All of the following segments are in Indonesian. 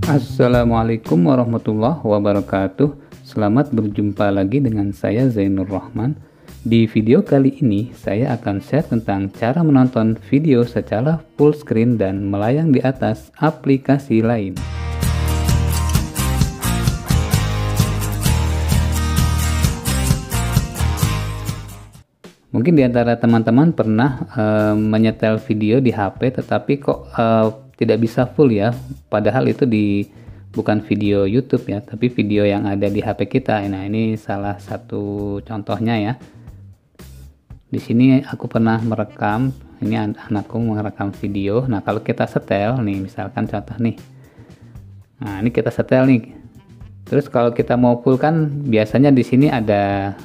Assalamualaikum warahmatullahi wabarakatuh. Selamat berjumpa lagi dengan saya Zainur Rahman. Di video kali ini saya akan share tentang cara menonton video secara full screen dan melayang di atas aplikasi lain. Mungkin di antara teman-teman pernah menyetel video di HP tetapi kok tidak bisa full ya, padahal itu bukan video YouTube ya, tapi video yang ada di HP kita. Nah, ini salah satu contohnya ya. Di sini aku pernah merekam, ini anakku merekam video. Nah, kalau kita setel nih, misalkan contoh nih. Nah, ini kita setel nih. Terus kalau kita mau full kan biasanya di sini ada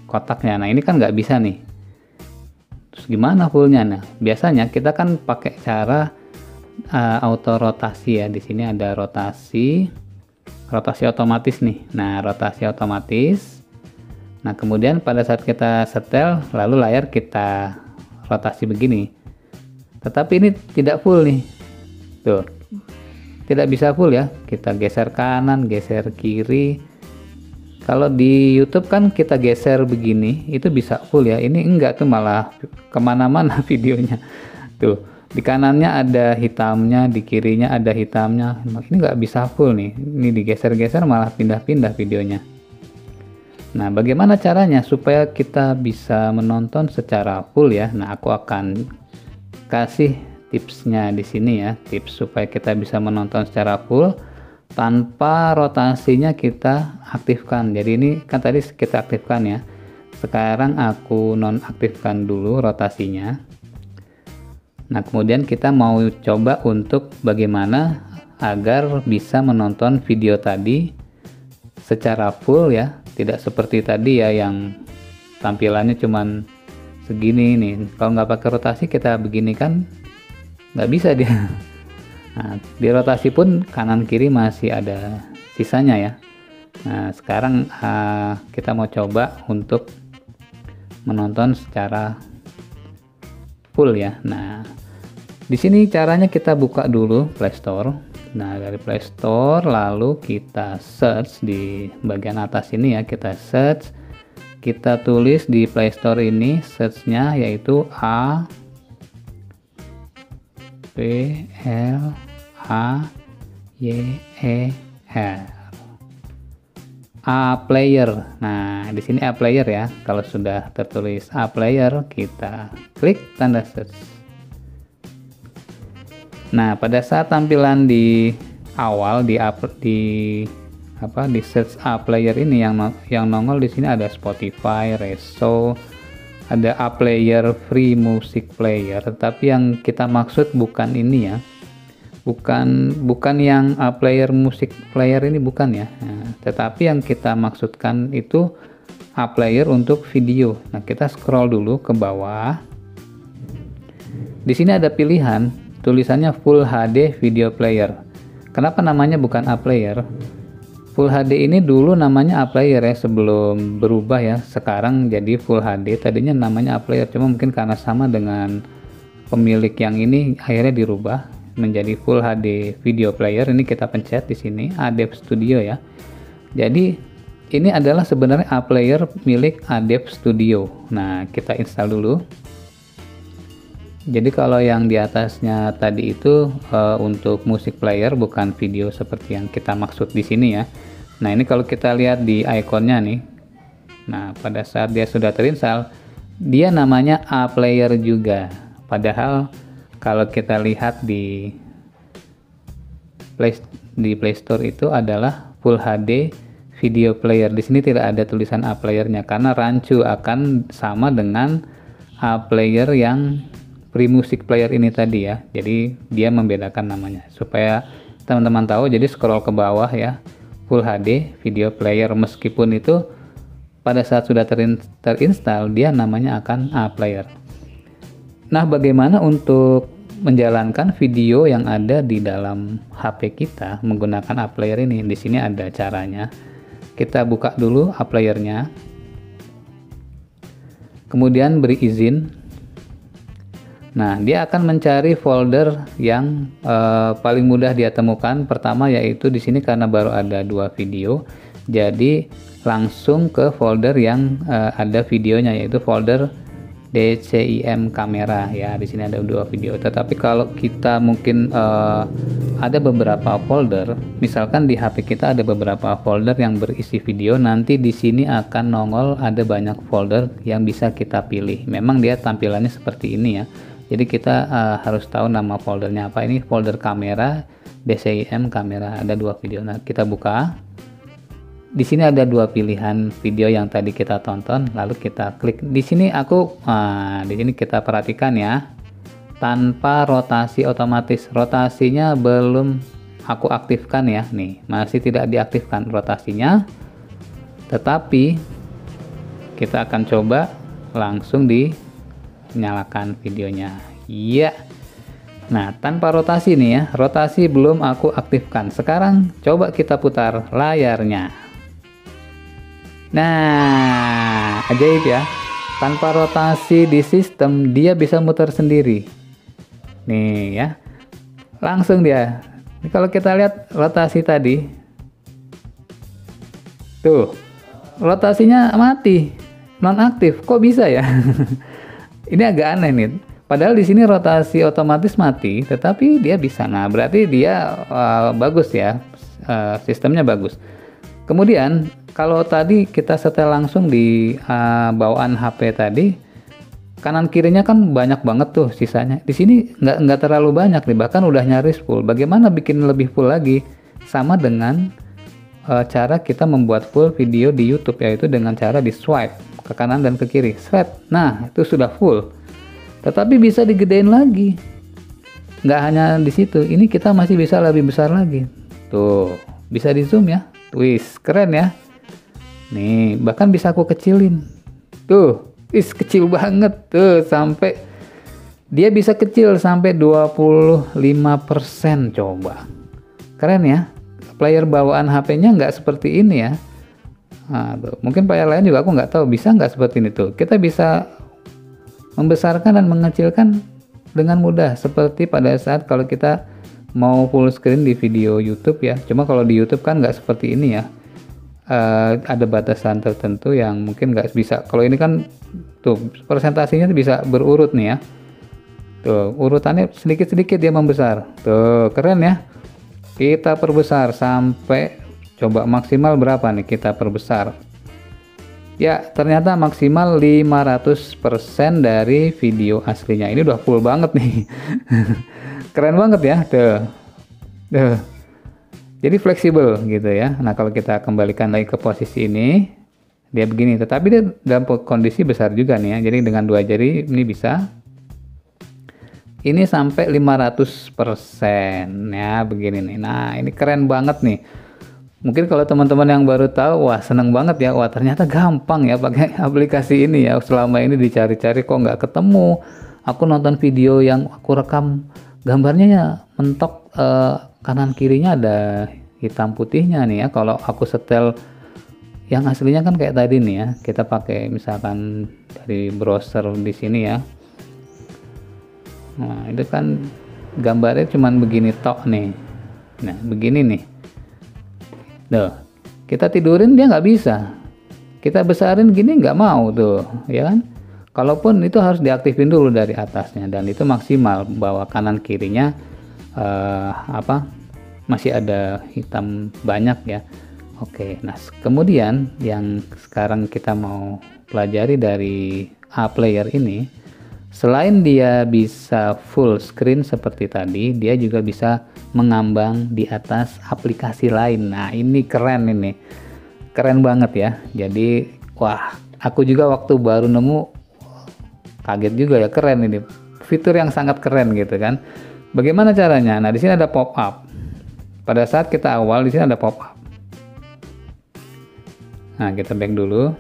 kotaknya. Nah, ini kan nggak bisa nih. Terus gimana fullnya? Nah, biasanya kita kan pakai cara auto rotasi ya. Di sini ada rotasi otomatis nih. Nah, rotasi otomatis. Nah, kemudian pada saat kita setel, lalu layar kita rotasi begini. Tetapi ini tidak full nih. Tuh. Tidak bisa full ya. Kita geser kanan, geser kiri. Kalau di YouTube kan kita geser begini, itu bisa full ya. Ini enggak tuh, malah kemana-mana videonya. Tuh. Di kanannya ada hitamnya, di kirinya ada hitamnya. Ini nggak bisa full nih. Ini digeser-geser malah pindah-pindah videonya. Nah, bagaimana caranya supaya kita bisa menonton secara full ya? Nah, aku akan kasih tipsnya di sini ya. Tips supaya kita bisa menonton secara full tanpa rotasinya kita aktifkan. Jadi ini kan tadi kita aktifkan ya. Sekarang aku nonaktifkan dulu rotasinya. Nah, kemudian kita mau coba untuk bagaimana agar bisa menonton video tadi secara full ya, tidak seperti tadi ya yang tampilannya cuman segini nih. Kalau nggak pakai rotasi kita begini kan nggak bisa dia. Nah, di rotasi pun kanan kiri masih ada sisanya ya. Nah, sekarang kita mau coba untuk menonton secara full ya. Nah, di sini caranya kita buka dulu Play Store. Nah, dari Play Store lalu kita search di bagian atas ini ya, kita search. Kita tulis di Play Store ini search-nya yaitu A P L A Y E R. A Player. Nah, di sini A Player ya. Kalau sudah tertulis A Player, kita klik tanda search. Nah, pada saat tampilan di awal di search A Player ini yang nongol di sini ada Spotify, Reso, ada A Player Free Music Player. Tapi yang kita maksud bukan ini ya. Bukan yang A Player Music Player ini, bukan ya. Nah, tetapi yang kita maksudkan itu A Player untuk video. Nah, kita scroll dulu ke bawah. Di sini ada pilihan tulisannya Full HD Video Player. Kenapa namanya bukan A Player? Full HD ini dulu namanya A Player ya, sebelum berubah ya. Sekarang jadi Full HD. Tadinya namanya A Player, cuma mungkin karena sama dengan pemilik yang ini akhirnya dirubah menjadi Full HD Video Player. Ini kita pencet di sini Adobe Studio ya. Jadi ini adalah sebenarnya A Player milik Adobe Studio. Nah, kita install dulu. Jadi kalau yang di atasnya tadi itu untuk musik player, bukan video seperti yang kita maksud di sini ya. Nah, ini kalau kita lihat di ikonnya nih. Nah, pada saat dia sudah terinstall, dia namanya A Player juga. Padahal kalau kita lihat di Play Store itu adalah Full HD Video Player. Di sini tidak ada tulisan A Player-nya karena rancu akan sama dengan A Player yang Free Music Player ini tadi ya. Jadi dia membedakan namanya supaya teman-teman tahu. Jadi scroll ke bawah ya, Full HD Video Player, meskipun itu pada saat sudah terinstall dia namanya akan A Player. Nah, bagaimana untuk menjalankan video yang ada di dalam HP kita menggunakan A Player ini? Di sini ada caranya. Kita buka dulu A Player-nya. kemudian beri izin. Nah, dia akan mencari folder yang paling mudah dia temukan. Pertama yaitu di sini karena baru ada 2 video, jadi langsung ke folder yang ada videonya, yaitu folder DCIM kamera ya. Di sini ada 2 video. Tetapi kalau kita mungkin ada beberapa folder, misalkan di HP kita ada beberapa folder yang berisi video, nanti di sini akan nongol ada banyak folder yang bisa kita pilih. Memang dia tampilannya seperti ini ya. Jadi kita harus tahu nama foldernya apa. Ini folder kamera, DCIM kamera, ada 2 video. Nah, kita buka. Di sini ada 2 pilihan video yang tadi kita tonton, lalu kita klik. Di sini di sini kita perhatikan ya, tanpa rotasi otomatis. Rotasinya belum aku aktifkan ya, nih masih tidak diaktifkan rotasinya. Tetapi kita akan coba langsung dinyalakan videonya. Iya. Nah, tanpa rotasi nih ya, rotasi belum aku aktifkan. Sekarang coba kita putar layarnya. Nah, ajaib ya, tanpa rotasi di sistem dia bisa muter sendiri nih ya, langsung dia. Ini kalau kita lihat rotasi tadi tuh, rotasinya mati, nonaktif. Kok bisa ya? Ini agak aneh nih, padahal di sini rotasi otomatis mati tetapi dia bisa. Nah, berarti dia bagus ya, sistemnya bagus. Kemudian kalau tadi kita setel langsung di bawaan HP tadi, kanan kirinya kan banyak banget tuh sisanya. Di sini nggak terlalu banyak nih, bahkan udah nyaris full. Bagaimana bikin lebih full lagi? Sama dengan cara kita membuat full video di YouTube, yaitu dengan cara di swipe ke kanan dan ke kiri. Swipe, nah itu sudah full. Tetapi bisa digedein lagi. Nggak hanya di situ, ini kita masih bisa lebih besar lagi. Tuh, bisa di zoom ya. Wis, keren ya. Nih, bahkan bisa aku kecilin. Tuh, kecil banget tuh, sampai dia bisa kecil sampai 25% coba. Keren ya. Player bawaan HP-nya nggak seperti ini ya. Nah, tuh. Mungkin player lain juga aku nggak tahu bisa nggak seperti ini tuh. Kita bisa membesarkan dan mengecilkan dengan mudah, seperti pada saat kalau kita mau full screen di video YouTube ya. Cuma kalau di YouTube kan nggak seperti ini ya. Ada batasan tertentu yang mungkin nggak bisa. Kalau ini kan tuh presentasinya bisa berurut nih ya. Tuh urutannya sedikit-sedikit dia membesar. Tuh keren ya. Kita perbesar sampai coba maksimal berapa nih kita perbesar. Ya ternyata maksimal 500% dari video aslinya. Ini udah full banget nih. Keren banget ya. Tuh. Jadi fleksibel gitu ya. Nah kalau kita kembalikan lagi ke posisi ini, dia begini. Tetapi dia dalam kondisi besar juga nih ya. Jadi dengan 2 jari ini bisa. Ini sampai 500% ya, begini nih. Nah ini keren banget nih. Mungkin kalau teman-teman yang baru tahu, wah seneng banget ya. Wah ternyata gampang ya pakai aplikasi ini ya. Selama ini dicari-cari kok nggak ketemu. Aku nonton video yang aku rekam, gambarnya ya mentok, kanan kirinya ada hitam putihnya nih ya. Kalau aku setel yang aslinya kan kayak tadi nih ya, kita pakai misalkan dari browser di sini ya. Nah itu kan gambarnya cuman begini tok nih. Nah begini nih. Tuh kita tidurin dia nggak bisa, kita besarin gini nggak mau tuh ya kan. Kalaupun itu harus diaktifin dulu dari atasnya, dan itu maksimal bahwa kanan kirinya masih ada hitam banyak ya. Oke, nah kemudian yang sekarang kita mau pelajari dari A-Player ini, selain dia bisa full screen seperti tadi, dia juga bisa mengambang di atas aplikasi lain. Nah ini keren, ini keren banget ya. Jadi wah, aku juga waktu baru nemu kaget juga ya, keren ini, fitur yang sangat keren gitu kan. Bagaimana caranya? Nah di sini ada pop up. Pada saat kita awal di sini ada pop up. Nah kita back dulu.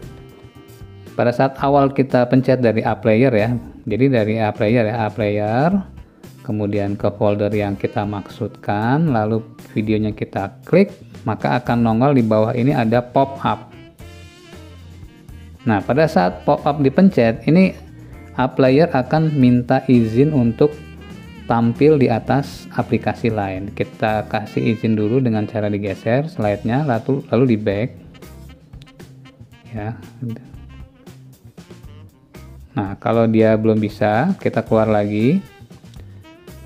Pada saat awal kita pencet dari A-Player ya. Jadi dari A-Player ya, A-Player, kemudian ke folder yang kita maksudkan, lalu videonya kita klik, maka akan nongol di bawah ini ada pop up. Nah, pada saat pop-up dipencet, ini app player akan minta izin untuk tampil di atas aplikasi lain. Kita kasih izin dulu dengan cara digeser slide-nya, lalu di back. Ya. Nah, kalau dia belum bisa, kita keluar lagi.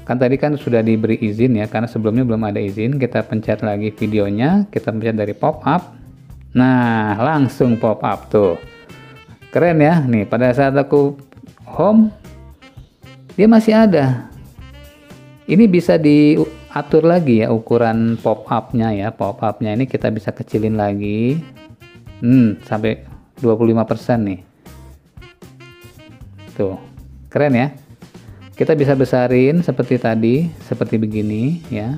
Kan tadi kan sudah diberi izin ya, karena sebelumnya belum ada izin. Kita pencet lagi videonya, kita pencet dari pop-up. Nah, langsung pop-up tuh. Keren ya, nih pada saat aku home, dia masih ada. Ini bisa diatur lagi ya ukuran pop-up-nya ya. Pop-up-nya ini kita bisa kecilin lagi. Sampai 25% nih. Tuh, keren ya. Kita bisa besarin seperti tadi, seperti begini ya.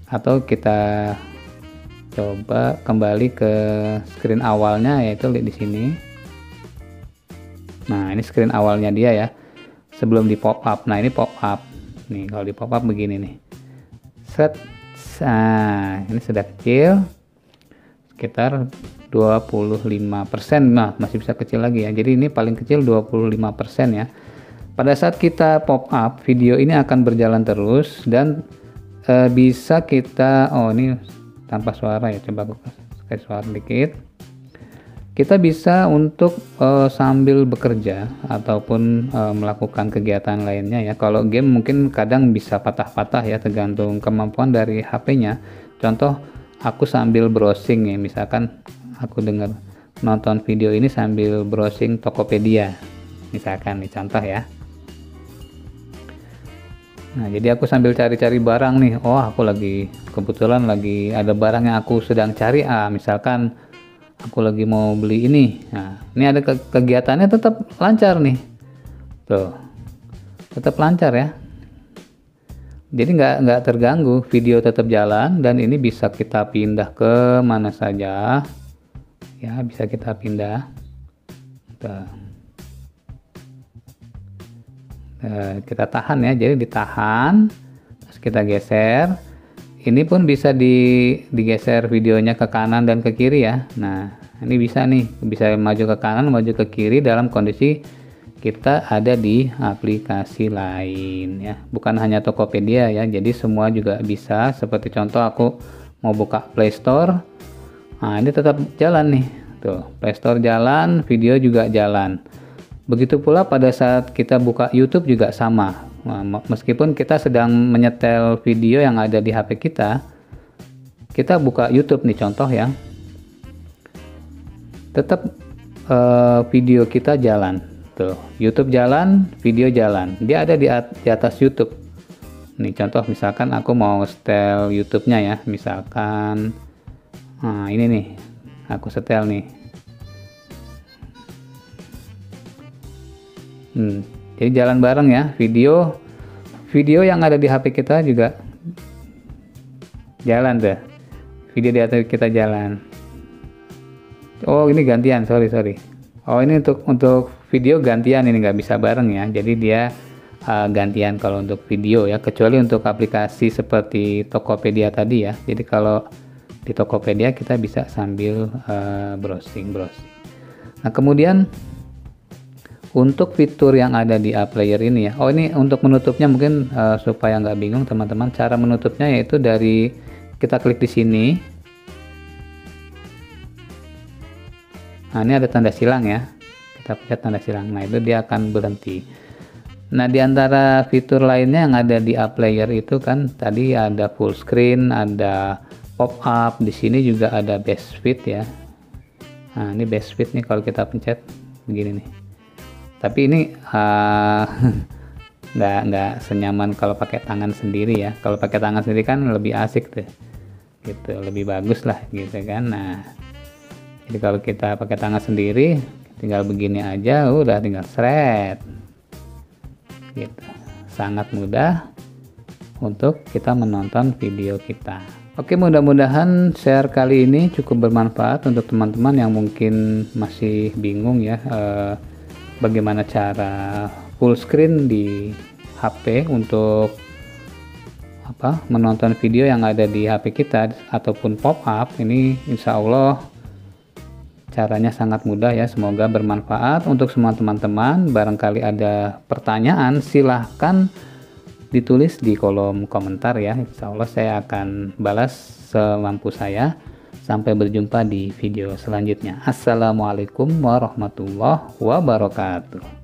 Atau kita coba kembali ke screen awalnya, yaitu di sini. Nah, ini screen awalnya dia ya, sebelum di pop up. Nah, ini pop up nih, kalau di pop up begini nih, set. Nah, ini sudah kecil, sekitar 25%. Nah, masih bisa kecil lagi ya, jadi ini paling kecil 25% ya. Pada saat kita pop up, video ini akan berjalan terus dan bisa kita, ini tanpa suara ya, coba aku kasih suara dikit. Kita bisa untuk sambil bekerja ataupun melakukan kegiatan lainnya ya. Kalau game mungkin kadang bisa patah-patah ya, tergantung kemampuan dari HP-nya. Contoh, aku sambil browsing ya, misalkan aku nonton video ini sambil browsing Tokopedia, misalkan nih contoh ya. Nah, jadi aku sambil cari-cari barang nih. Oh, aku kebetulan lagi ada barang yang aku sedang cari. Misalkan aku lagi mau beli ini. Nah, ini ada kegiatannya tetap lancar nih. Tuh, tetap lancar ya. Jadi nggak terganggu, video tetap jalan dan ini bisa kita pindah ke mana saja. Ya, bisa kita pindah. Tuh. Kita tahan ya, jadi ditahan, terus kita geser. Ini pun bisa digeser videonya ke kanan dan ke kiri ya. Nah, ini bisa nih, bisa maju ke kanan, maju ke kiri dalam kondisi kita ada di aplikasi lain ya. Bukan hanya Tokopedia ya, jadi semua juga bisa. Seperti contoh aku mau buka Play Store, nah ini tetap jalan nih. Tuh, Play Store jalan, video juga jalan. Begitu pula pada saat kita buka YouTube juga sama. Nah, meskipun kita sedang menyetel video yang ada di HP kita buka YouTube nih contoh ya, tetap video kita jalan. Tuh, YouTube jalan, video jalan. Dia ada di atas YouTube. Nih contoh, misalkan aku mau setel YouTube-nya ya, misalkan, nah ini nih, aku setel nih. Jadi jalan bareng ya, video yang ada di HP kita juga jalan tuh, video di HP kita jalan. Oh, ini gantian, sorry. Oh, ini untuk video gantian, ini nggak bisa bareng ya, jadi dia gantian kalau untuk video ya, kecuali untuk aplikasi seperti Tokopedia tadi ya. Jadi kalau di Tokopedia kita bisa sambil browsing. Nah, kemudian untuk fitur yang ada di app player ini ya, ini untuk menutupnya mungkin supaya nggak bingung teman-teman, cara menutupnya yaitu dari kita klik di sini. Nah, ini ada tanda silang ya, kita pencet tanda silang, nah itu dia akan berhenti. Nah, di antara fitur lainnya yang ada di app player itu kan tadi ada full screen, ada pop up, di sini juga ada best fit ya. Nah, ini best fit nih kalau kita pencet begini nih. Tapi ini nggak senyaman kalau pakai tangan sendiri ya. Kalau pakai tangan sendiri kan lebih asik tuh, gitu, lebih bagus lah gitu kan. Nah, jadi kalau kita pakai tangan sendiri, tinggal begini aja, udah tinggal seret, gitu. Sangat mudah untuk kita menonton video kita. Oke, mudah-mudahan share kali ini cukup bermanfaat untuk teman-teman yang mungkin masih bingung ya. Bagaimana cara full screen di HP untuk menonton video yang ada di HP kita ataupun pop up. Ini insya Allah Caranya sangat mudah ya, semoga bermanfaat untuk semua teman-teman. Barangkali ada pertanyaan, silahkan ditulis di kolom komentar ya. Insya Allah saya akan balas semampu saya. Sampai berjumpa di video selanjutnya. Assalamualaikum warahmatullahi wabarakatuh.